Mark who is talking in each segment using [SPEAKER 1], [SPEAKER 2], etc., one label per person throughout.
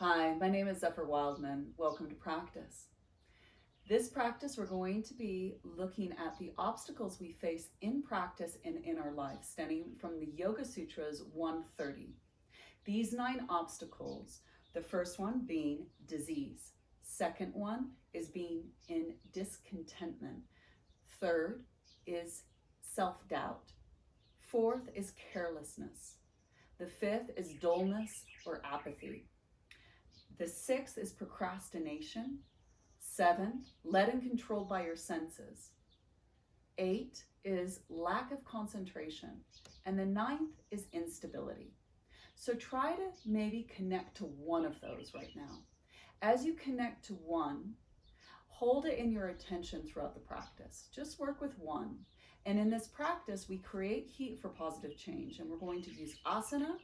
[SPEAKER 1] Hi, my name is Zephyr Wildman. Welcome to practice. This practice, we're going to be looking at the obstacles we face in practice and in our life, stemming from the Yoga Sutras 130. These 9 obstacles, the first one being disease. Second one is being in discontentment. Third is self-doubt. Fourth is carelessness. The fifth is dullness or apathy. The 6th is procrastination. 7, led and controlled by your senses. 8 is lack of concentration. And the 9th is instability. So try to maybe connect to one of those right now. As you connect to one, hold it in your attention throughout the practice. Just work with one. And in this practice, we create heat for positive change. And we're going to use asana.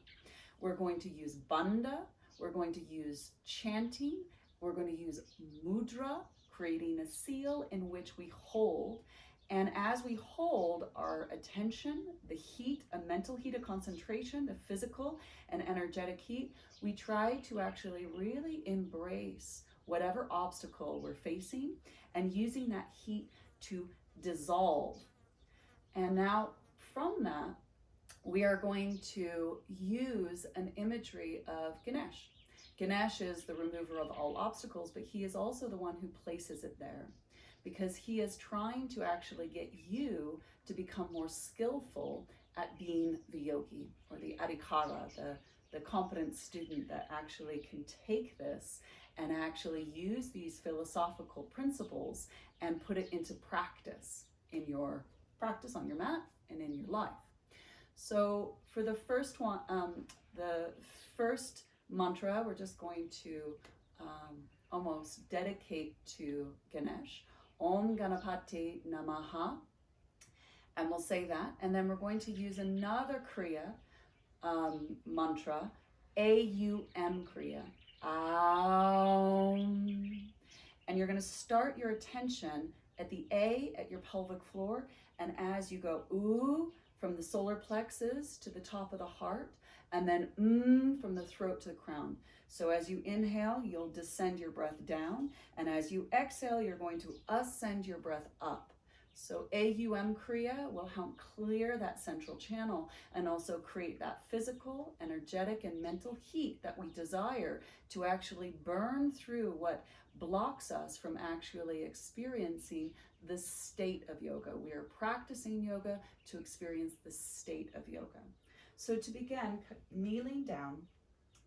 [SPEAKER 1] We're going to use bandha. We're going to use chanting. We're going to use mudra, creating a seal in which we hold. And as we hold our attention, the heat, a mental heat of concentration, the physical and energetic heat, we try to actually really embrace whatever obstacle we're facing and using that heat to dissolve. And now from that, we are going to use an imagery of Ganesh. Ganesh is the remover of all obstacles, but he is also the one who places it there because he is trying to actually get you to become more skillful at being the yogi or the adhikara, the competent student that actually can take this and actually use these philosophical principles and put it into practice in your practice on your mat and in your life. So for the first one, the first mantra, we're just going to almost dedicate to Ganesh. Om Ganapati Namaha. And we'll say that. And then we're going to use another Kriya mantra, AUM Kriya. Aum. And you're going to start your attention at the A at your pelvic floor. And as you go ooh, from the solar plexus to the top of the heart, and then from the throat to the crown. So as you inhale, you'll descend your breath down, and as you exhale, you're going to ascend your breath up. So AUM Kriya will help clear that central channel and also create that physical, energetic, and mental heat that we desire to actually burn through what blocks us from actually experiencing the state of yoga. We are practicing yoga to experience the state of yoga. So to begin, kneeling down,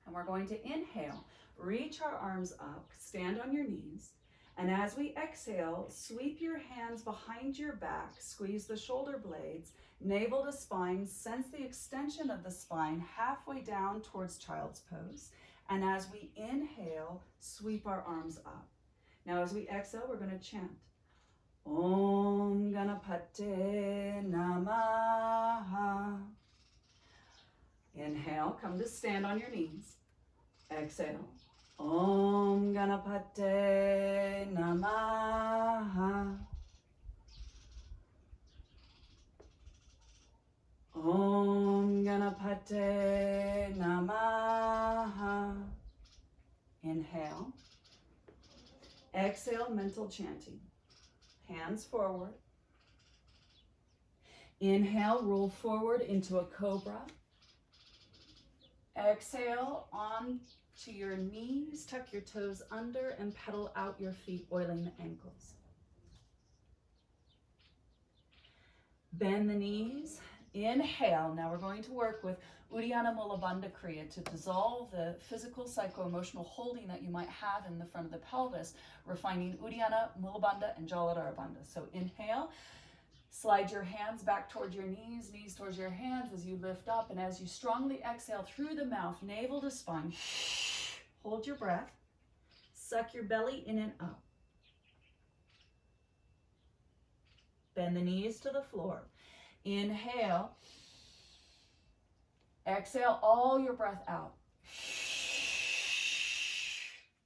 [SPEAKER 1] and we're going to inhale, reach our arms up, stand on your knees, and as we exhale, sweep your hands behind your back, squeeze the shoulder blades, navel to spine, sense the extension of the spine halfway down towards child's pose. And as we inhale, sweep our arms up. Now as we exhale, we're going to chant. Om Ganapate Namaha. Inhale, come to stand on your knees. Exhale. Om Ganapate Namaha. Om Ganapate Namaha. Inhale. Exhale, mental chanting. Hands forward. Inhale, roll forward into a cobra. Exhale, on to your knees, tuck your toes under and pedal out your feet, oiling the ankles. Bend the knees, inhale. Now we're going to work with Uddiyana Mula Bandha Kriya to dissolve the physical, psycho-emotional holding that you might have in the front of the pelvis, refining Uddiyana, Mula Bandha, and Jaladhara Bandha. So inhale. Slide your hands back towards your knees, knees towards your hands as you lift up. And as you strongly exhale through the mouth, navel to spine, hold your breath. Suck your belly in and up. Bend the knees to the floor. Inhale. Exhale all your breath out.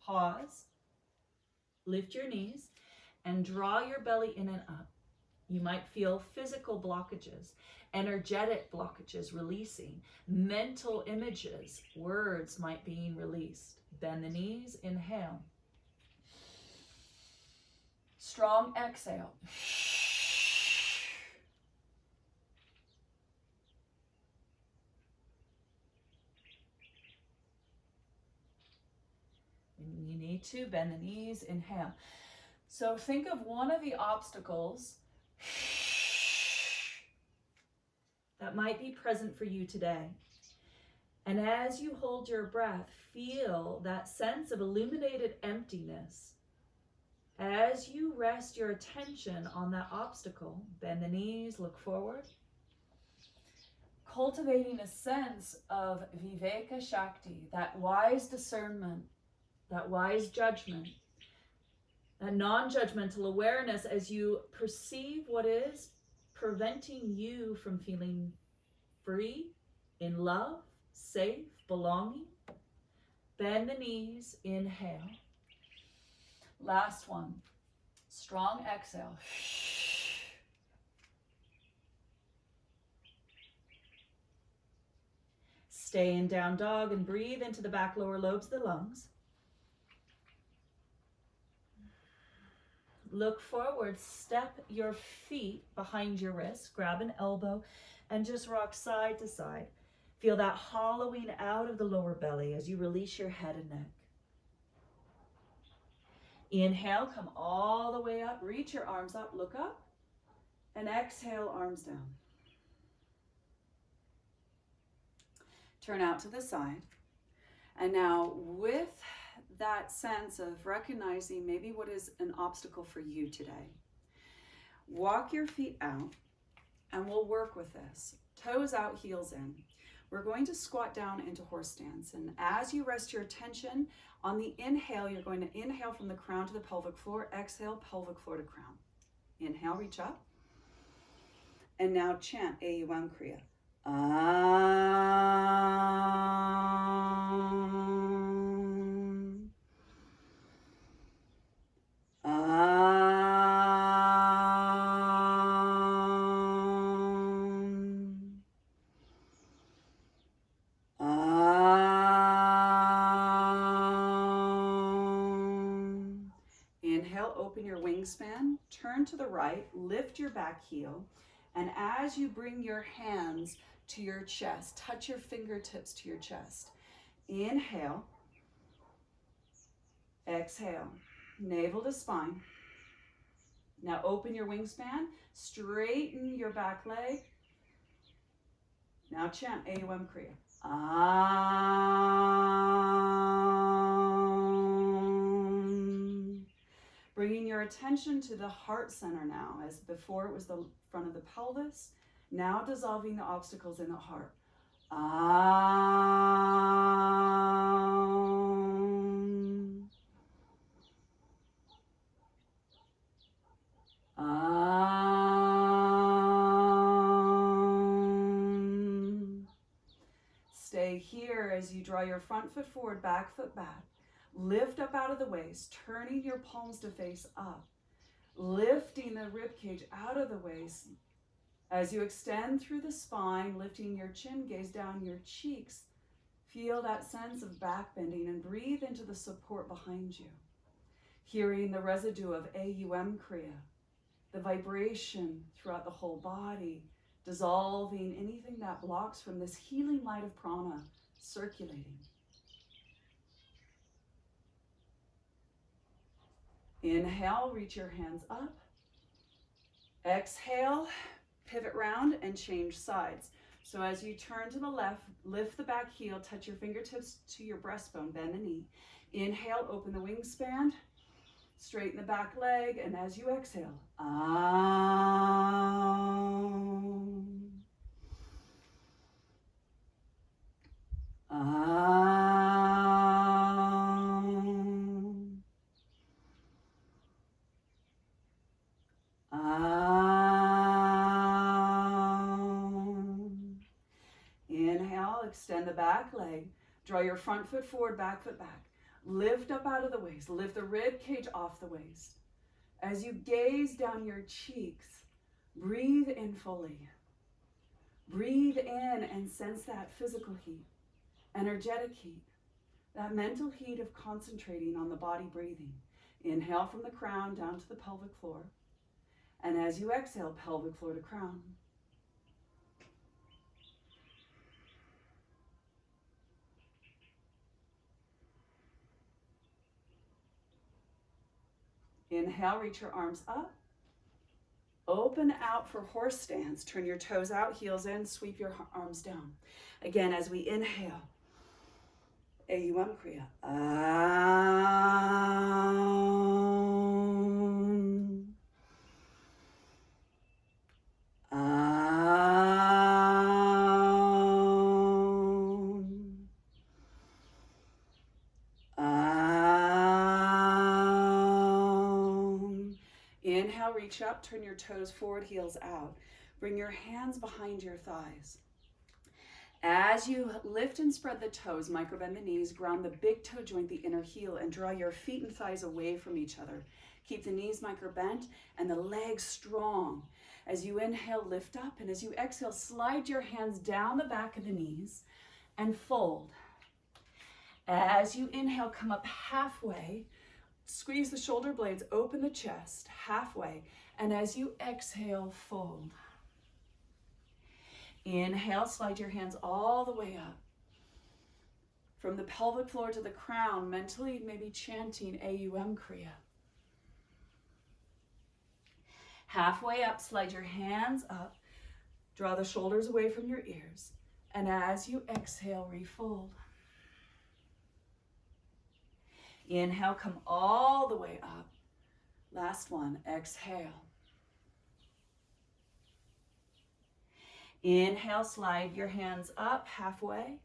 [SPEAKER 1] Pause. Lift your knees and draw your belly in and up.
[SPEAKER 2] You might feel physical blockages, energetic blockages releasing, mental images, words might be released. Bend the knees, inhale. Strong exhale. And you need to bend the knees, inhale. So think of one of the obstacles that might be present for you today. And as you hold your breath, feel that sense of illuminated emptiness. As you rest your attention on that obstacle, bend the knees, look forward. Cultivating a sense of Viveka Shakti, that wise discernment, that wise judgment, that non-judgmental awareness as you perceive what is preventing you from feeling free, in love, safe, belonging. Bend the knees, inhale. Last one, strong exhale. Stay in down dog and breathe into the back lower lobes of the lungs. Look forward, step your feet behind your wrists, grab an elbow, and just rock side to side. Feel that hollowing out of the lower belly as you release your head and neck. Inhale, come all the way up, reach your arms up, look up, and exhale, arms down. Turn out to the side. And now with that sense of recognizing maybe what is an obstacle for you today, walk your feet out and we'll work with this. Toes out, heels in. We're going to squat down into horse stance. And as you rest your attention on the inhale, you're going to inhale from the crown to the pelvic floor, exhale, pelvic floor to crown. Inhale, reach up. And now chant AUM Kriya. Inhale, open your wingspan, turn to the right, lift your back heel, and as you bring your hands to your chest, touch your fingertips to your chest. Inhale, exhale, navel to spine. Now open your wingspan, straighten your back leg. Now chant AUM Kriya. Bringing your attention to the heart center now, as before it was the front of the pelvis. Now dissolving the obstacles in the heart. Stay here as you draw your front foot forward, back foot back. Lift up out of the waist, turning your palms to face up. Lifting the rib cage out of the waist. As you extend through the spine, lifting your chin, gaze down your cheeks. Feel that sense of back bending and breathe into the support behind you. Hearing the residue of AUM Kriya, the vibration throughout the whole body, dissolving anything that blocks from this healing light of prana circulating. Inhale, reach your hands up. Exhale, pivot round and change sides. So as you turn to the left, lift the back heel, touch your fingertips to your breastbone, bend the knee. Inhale, open the wingspan, straighten the back leg, and as you exhale, Inhale, extend the back leg. Draw your front foot forward, back foot back. Lift up out of the waist. Lift the rib cage off the waist. As you gaze down your cheeks, Breathe in fully. Breathe in and sense that physical heat, energetic heat, that mental heat of concentrating on the body breathing. Inhale from the crown down to the pelvic floor. And as you exhale, pelvic floor to crown. Inhale, reach your arms up. Open out for horse stance. Turn your toes out, heels in, sweep your arms down. Again, as we inhale, AUM Kriya. Inhale, reach up, turn your toes forward, heels out. Bring your hands behind your thighs. As you lift and spread the toes, microbend the knees, ground the big toe joint, the inner heel, and draw your feet and thighs away from each other. Keep the knees microbent and the legs strong. As you inhale, lift up, and as you exhale, slide your hands down the back of the knees and fold. As you inhale, come up halfway, squeeze the shoulder blades, open the chest halfway, and as you exhale, fold. Inhale, slide your hands all the way up. From the pelvic floor to the crown, mentally maybe chanting AUM Kriya. Halfway up, slide your hands up. Draw the shoulders away from your ears. And as you exhale, refold. Inhale, come all the way up. Last one, exhale. Inhale, slide your hands up halfway.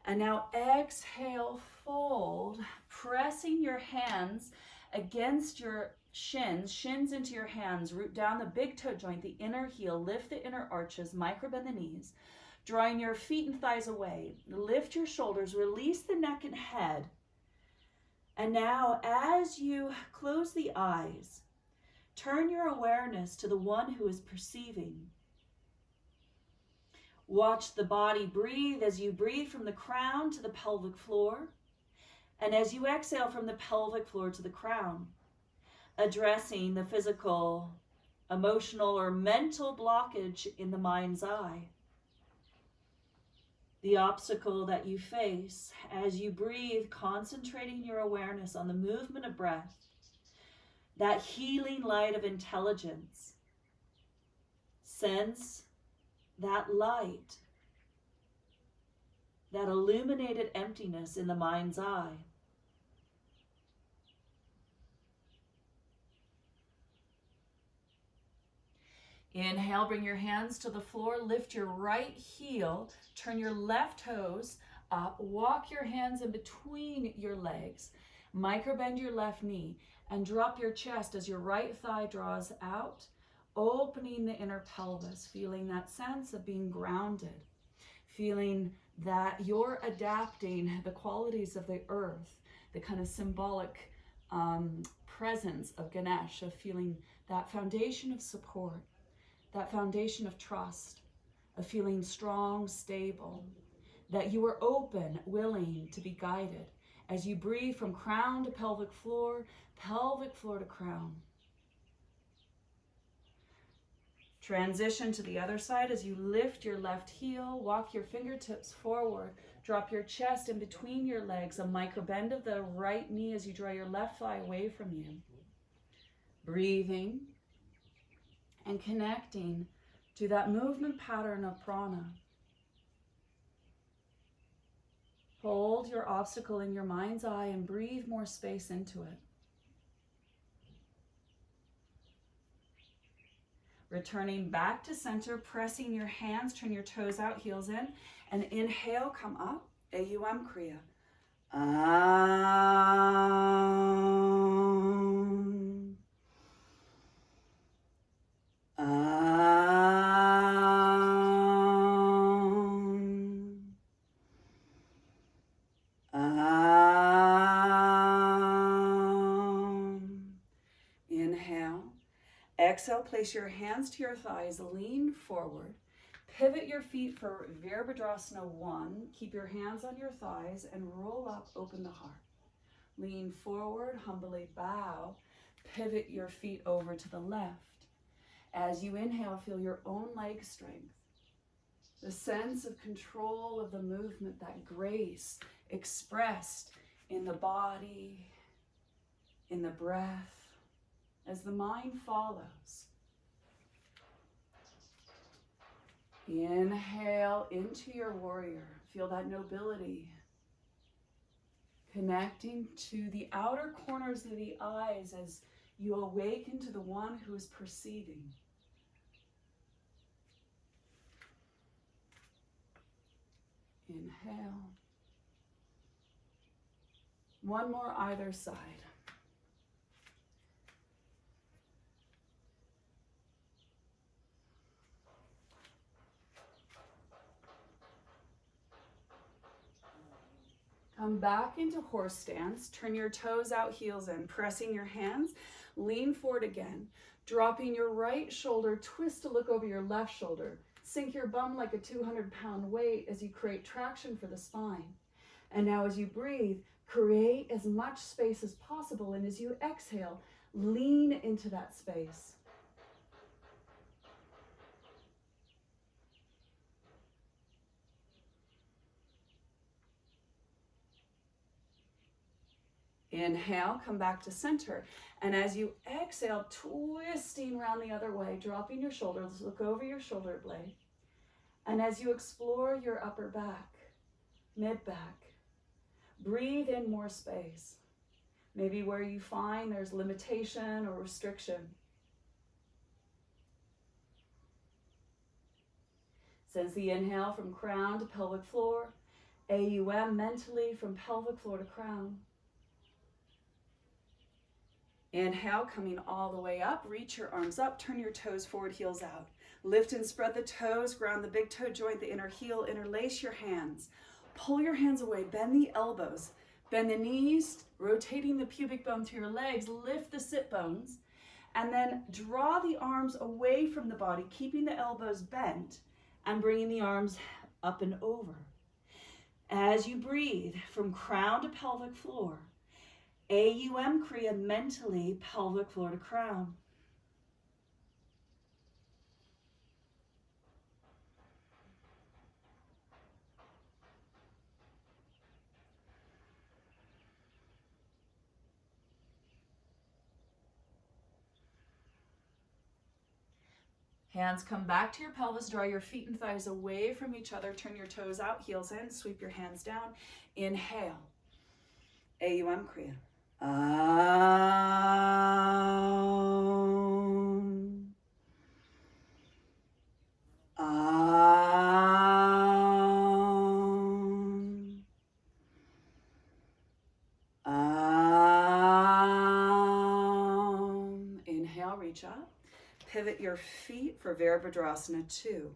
[SPEAKER 2] And now exhale, fold, pressing your hands against your shins into your hands. Root down the big toe joint, the inner heel, lift the inner arches, microbend the knees, drawing your feet and thighs away. Lift your shoulders, release the neck and head. And now as you close the eyes, turn your awareness to the one who is perceiving. Watch the body breathe as you breathe from the crown to the pelvic floor, and as you exhale from the pelvic floor to the crown, addressing the physical, emotional, or mental blockage in the mind's eye. The obstacle that you face as you breathe, concentrating your awareness on the movement of breath, that healing light of intelligence. Sense that light, that illuminated emptiness in the mind's eye. Inhale, bring your hands to the floor, lift your right heel, turn your left toes up, walk your hands in between your legs, microbend your left knee, and drop your chest as your right thigh draws out, opening the inner pelvis, feeling that sense of being grounded, feeling that you're adapting the qualities of the earth, the kind of symbolic presence of Ganesh, of feeling that foundation of support, that foundation of trust, of feeling strong, stable, that you are open, willing to be guided as you breathe from crown to pelvic floor to crown. Transition to the other side as you lift your left heel, walk your fingertips forward, drop your chest in between your legs, a micro bend of the right knee as you draw your left thigh away from you. Breathing and connecting to that movement pattern of prana. Hold your obstacle in your mind's eye and breathe more space into it. Returning back to center, pressing your hands, turn your toes out, heels in, and inhale, come up, AUM Kriya. exhale, place your hands to your thighs, lean forward. Pivot your feet for Virabhadrasana 1. Keep your hands on your thighs and roll up, open the heart. Lean forward, humbly bow. Pivot your feet over to the left. As you inhale, feel your own leg strength. The sense of control of the movement, that grace expressed in the body, in the breath, as the mind follows. Inhale into your warrior. Feel that nobility. Connecting to the outer corners of the eyes as you awaken to the one who is perceiving. Inhale. One more either side. Come back into horse stance. Turn your toes out, heels in, pressing your hands. Lean forward again. Dropping your right shoulder, twist to look over your left shoulder. Sink your bum like a 200-pound weight as you create traction for the spine. And now as you breathe, create as much space as possible. And as you exhale, lean into that space. Inhale, come back to center. And as you exhale, twisting around the other way, dropping your shoulders, look over your shoulder blade. And as you explore your upper back, mid-back, breathe in more space. Maybe where you find there's limitation or restriction. Sense the inhale from crown to pelvic floor. AUM mentally from pelvic floor to crown. Inhale, coming all the way up. Reach your arms up, turn your toes forward, heels out. Lift and spread the toes, ground the big toe joint, the inner heel, interlace your hands. Pull your hands away, bend the elbows, bend the knees, rotating the pubic bone through your legs, lift the sit bones, and then draw the arms away from the body, keeping the elbows bent and bringing the arms up and over. As you breathe from crown to pelvic floor, AUM Kriya mentally, pelvic floor to crown. Hands come back to your pelvis, draw your feet and thighs away from each other, turn your toes out, heels in, sweep your hands down. Inhale, AUM Kriya. Aum. Aum. Aum. Inhale, reach up. Pivot your feet for Virabhadrasana 2.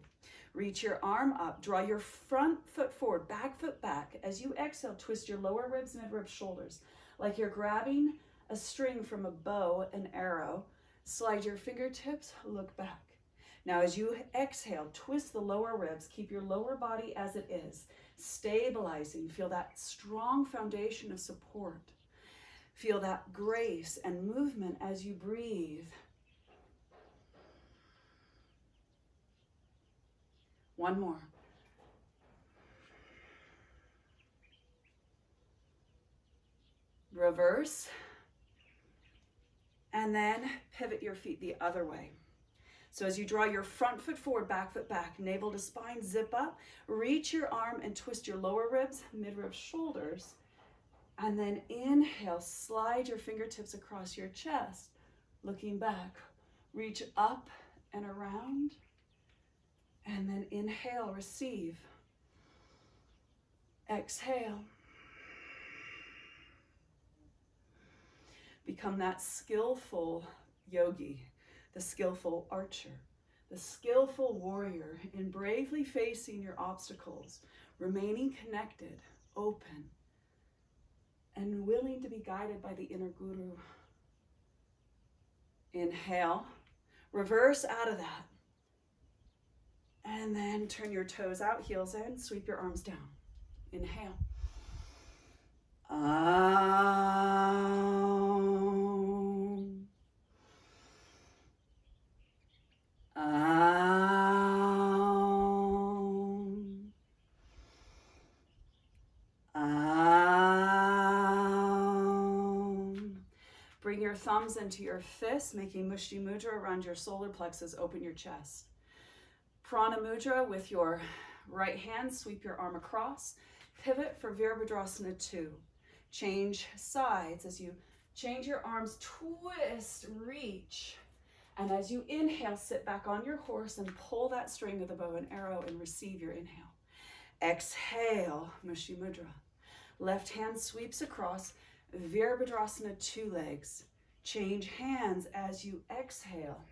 [SPEAKER 2] Reach your arm up. Draw your front foot forward, back foot back. As you exhale, twist your lower ribs, mid-ribs, shoulders. Like you're grabbing a string from a bow, an arrow. Slide your fingertips, look back. Now as you exhale, twist the lower ribs. Keep your lower body as it is. Stabilizing. Feel that strong foundation of support. Feel that grace and movement as you breathe. One more. Reverse. And then pivot your feet the other way. So as you draw your front foot forward, back foot back, navel to spine, zip up, reach your arm and twist your lower ribs, mid-ribs, shoulders. And then inhale, slide your fingertips across your chest, looking back. Reach up and around. And then inhale, receive. Exhale. Become that skillful yogi, the skillful archer, the skillful warrior in bravely facing your obstacles, remaining connected, open, and willing to be guided by the inner guru. Inhale, Reverse out of that. And then turn your toes out, heels in, sweep your arms down. Inhale. Bring your thumbs into your fists, making Mushti Mudra around your solar plexus. Open your chest. Prana Mudra with your right hand. Sweep your arm across. Pivot for Virabhadrasana 2. Change sides. As you change your arms, twist, reach. And as you inhale, sit back on your horse and pull that string of the bow and arrow and receive your inhale. Exhale, Mushti Mudra. Left hand sweeps across. Virabhadrasana 2 legs. Change hands as you exhale.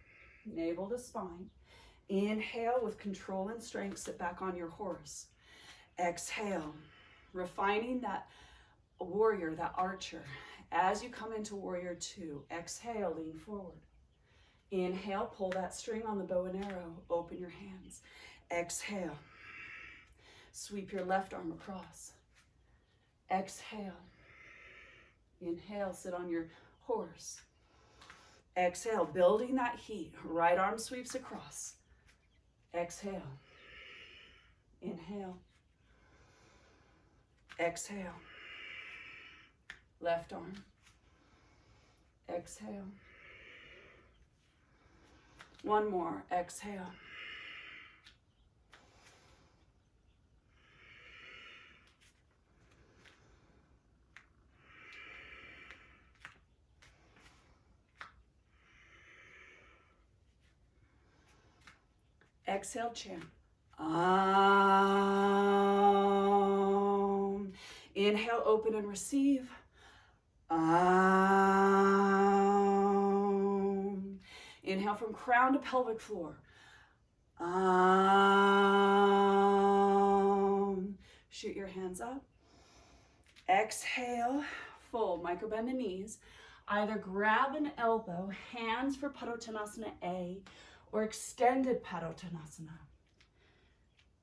[SPEAKER 2] Navel to spine. Inhale with control and strength. Sit back on your horse. Exhale. Refining that warrior, that archer. As you come into warrior 2, exhale, lean forward. Inhale, pull that string on the bow and arrow. Open your hands. Exhale. Sweep your left arm across. Exhale. Inhale, sit on your horse. Exhale, building that heat. Right arm sweeps across. Exhale. Inhale. Exhale. Left arm. Exhale. One more. Exhale. Exhale, chant. Om. Inhale, open and receive. Om. Inhale from crown to pelvic floor. Om. Shoot your hands up. Exhale, fold, micro bend the knees. Either grab an elbow, hands for Padottanasana A, or extended Padottanasana.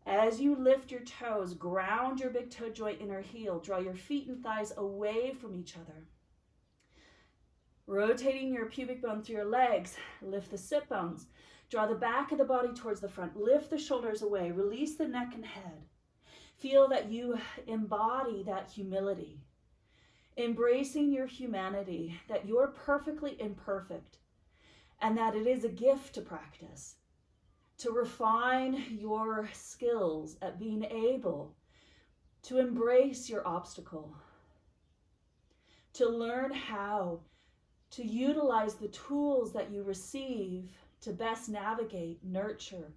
[SPEAKER 2] As you lift your toes, ground your big toe joint inner heel. Draw your feet and thighs away from each other. Rotating your pubic bone through your legs, lift the sit bones. Draw the back of the body towards the front. Lift the shoulders away. Release the neck and head. Feel that you embody that humility. Embracing your humanity, that you're perfectly imperfect, and that it is a gift to practice, to refine your skills at being able to embrace your obstacle, to learn how to utilize the tools that you receive to best navigate, nurture,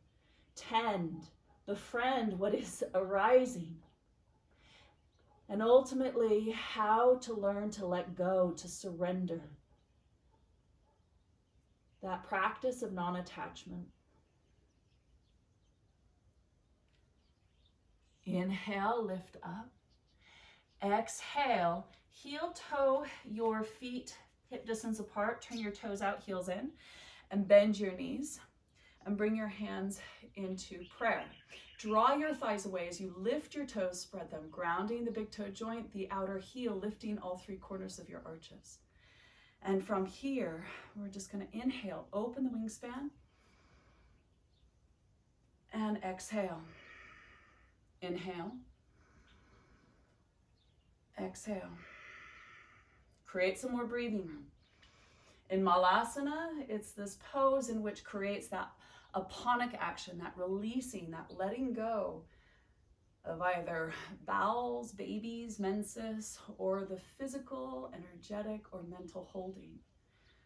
[SPEAKER 2] tend, befriend what is arising, and ultimately how to learn to let go, to surrender. That practice of non-attachment. Inhale, lift up. Exhale, heel toe your feet hip distance apart. Turn your toes out, heels in, and bend your knees. And bring your hands into prayer. Draw your thighs away as you lift your toes, spread them, grounding the big toe joint, the outer heel, lifting all 3 corners of your arches. And from here, we're just going to inhale, open the wingspan, and exhale. Inhale. Exhale. Create some more breathing room. In Malasana, it's this pose in which creates that aponic action, that releasing, that letting go of either bowels, babies, menses, or the physical, energetic, or mental holding.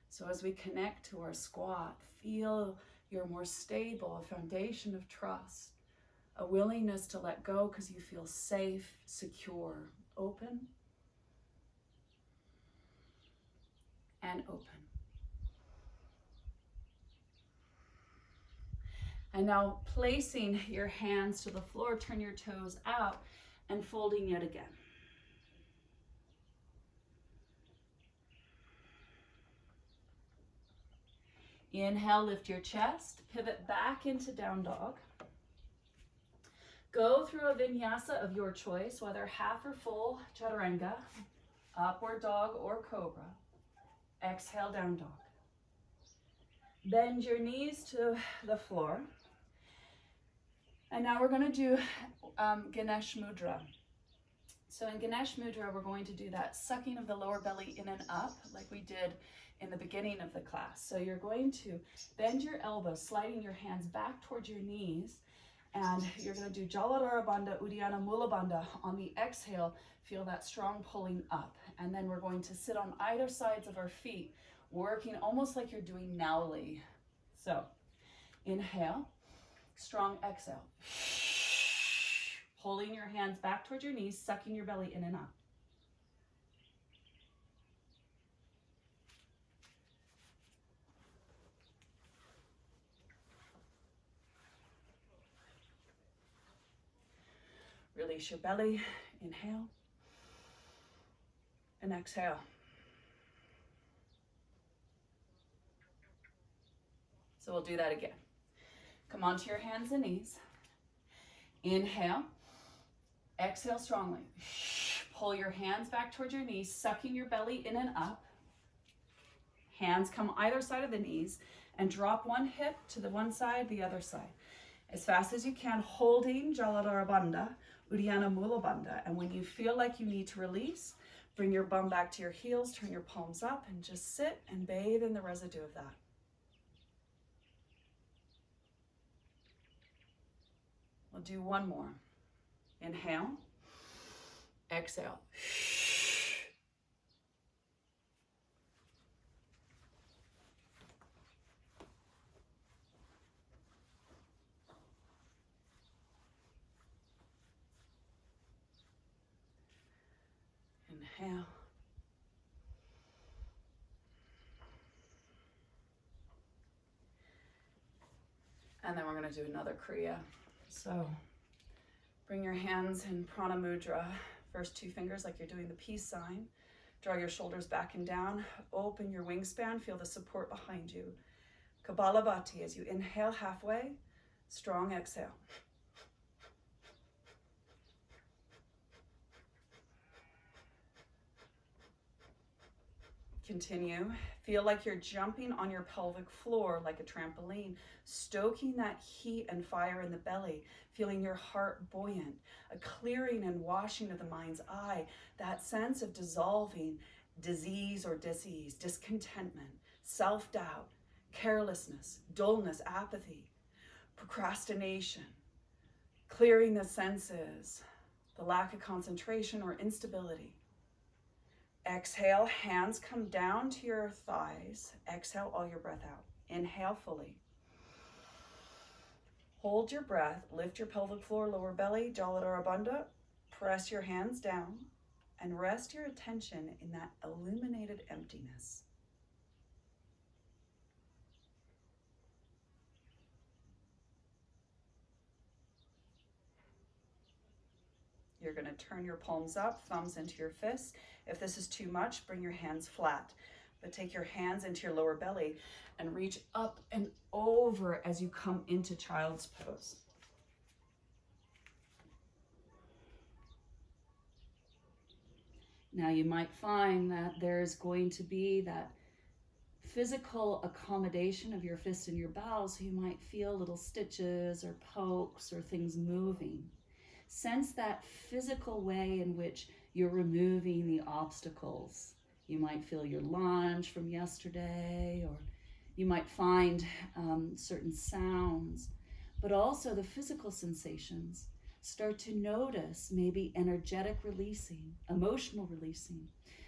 [SPEAKER 2] So as we connect to our squat, feel you're more stable, a foundation of trust, a willingness to let go because you feel safe, secure, open, and open. And now placing your hands to the floor, turn your toes out and folding yet again. Inhale, lift your chest, pivot back into down dog. Go through a vinyasa of your choice, whether half or full chaturanga, upward dog or cobra. Exhale, down dog. Bend your knees to the floor. And now we're going to do Ganesh Mudra. So in Ganesh Mudra, we're going to do that sucking of the lower belly in and up like we did in the beginning of the class. So you're going to bend your elbows, sliding your hands back towards your knees, and you're going to do Jaladhara Bandha, Uddiyana Mula Bandha. On the exhale, feel that strong pulling up. And then we're going to sit on either sides of our feet, working almost like you're doing Nauli. So inhale, strong exhale. Pulling your hands back towards your knees, sucking your belly in and up. Release your belly, inhale, and exhale. So we'll do that again. Come onto your hands and knees. Inhale, exhale strongly. Pull your hands back towards your knees, sucking your belly in and up. Hands come either side of the knees and drop one hip to the one side, the other side. As fast as you can, holding Jaladhara Bandha, Uddiyana Mula Bandha. And when you feel like you need to release, bring your bum back to your heels, turn your palms up, and just sit and bathe in the residue of that. We'll do one more. Inhale, exhale. Inhale. And then we're going to do another Kriya. So bring your hands in Prana Mudra. First two fingers like you're doing the peace sign. Draw your shoulders back and down. Open your wingspan. Feel the support behind you. Kapalabhati as you inhale halfway. Strong exhale. Continue. Feel like you're jumping on your pelvic floor like a trampoline, stoking that heat and fire in the belly, feeling your heart buoyant, a clearing and washing of the mind's eye, that sense of dissolving disease or dis-ease, discontentment, self-doubt, carelessness, dullness, apathy, procrastination, clearing the senses, the lack of concentration or instability. Exhale, hands come down to your thighs. Exhale all your breath out. Inhale fully. Hold your breath, lift your pelvic floor, lower belly, Jaladhara Bandha. Press your hands down and rest your attention in that illuminated emptiness. You're going to turn your palms up, thumbs into your fists. If this is too much, bring your hands flat. But take your hands into your lower belly and reach up and over as you come into child's pose. Now you might find that there's going to be that physical accommodation of your fists and your bowels, so you might feel little stitches or pokes or things moving. Sense that physical way in which you're removing the obstacles. You might feel your lunge from yesterday, or you might find certain sounds, but also the physical sensations. Start to notice maybe energetic releasing, emotional releasing,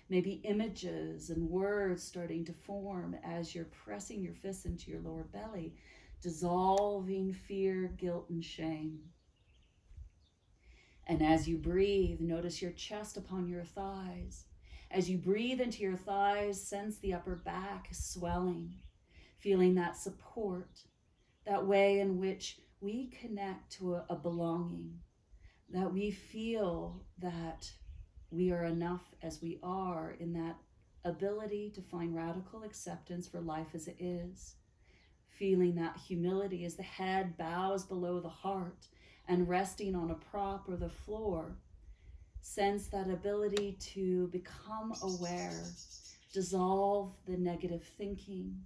[SPEAKER 2] maybe images and words starting to form as you're pressing your fists into your lower belly, dissolving fear, guilt, and shame. And as you breathe, notice your chest upon your thighs. As you breathe into your thighs, sense the upper back swelling, feeling that support, that way in which we connect to a belonging, that we feel that we are enough as we are, in that ability to find radical acceptance for life as it is,
[SPEAKER 1] feeling that humility as the head bows below the heart and resting on a prop or the floor. Sense that ability to become aware, dissolve the negative thinking,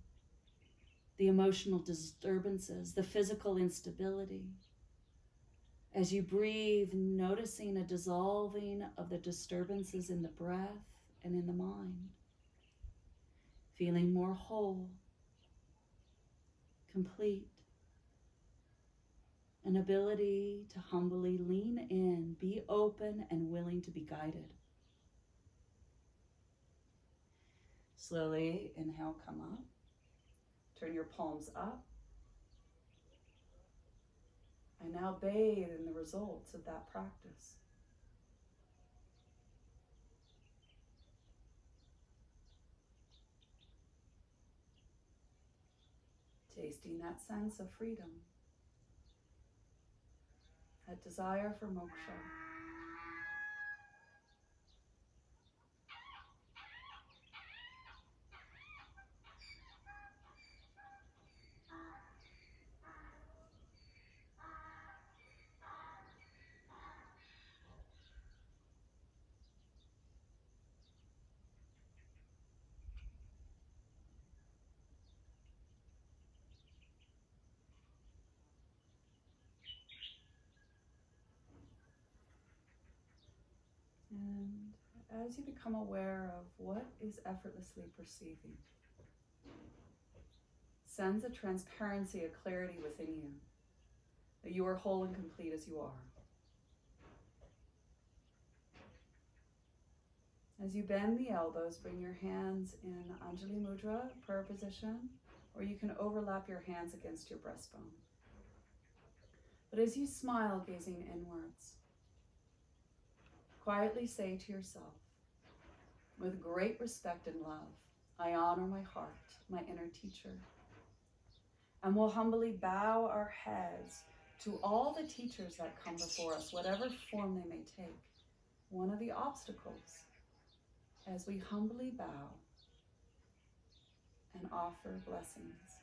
[SPEAKER 1] the emotional disturbances, the physical instability. As you breathe, noticing a dissolving of the disturbances in the breath and in the mind. Feeling more whole, complete. An ability to humbly lean in, be open and willing to be guided. Slowly inhale, come up. Turn your palms up. And now bathe in the results of that practice. Tasting that sense of freedom, that desire for moksha. And as you become aware of what is effortlessly perceiving, sense a transparency, a clarity within you, that you are whole and complete as you are. As you bend the elbows, bring your hands in Anjali Mudra, prayer position, or you can overlap your hands against your breastbone. But as you smile, gazing inwards, quietly say to yourself, with great respect and love, I honor my heart, my inner teacher. And we'll humbly bow our heads to all the teachers that come before us, whatever form they may take. One of the obstacles, as we humbly bow and offer blessings.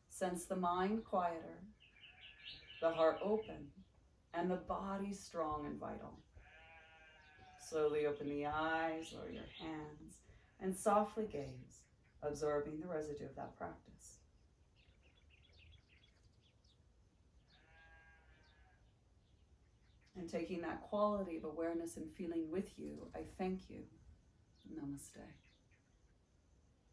[SPEAKER 1] Sense the mind quieter, the heart open, and the body strong and vital. Slowly open the eyes, lower your hands, and softly gaze, absorbing the residue of that practice. And taking that quality of awareness and feeling with you, I thank you. Namaste.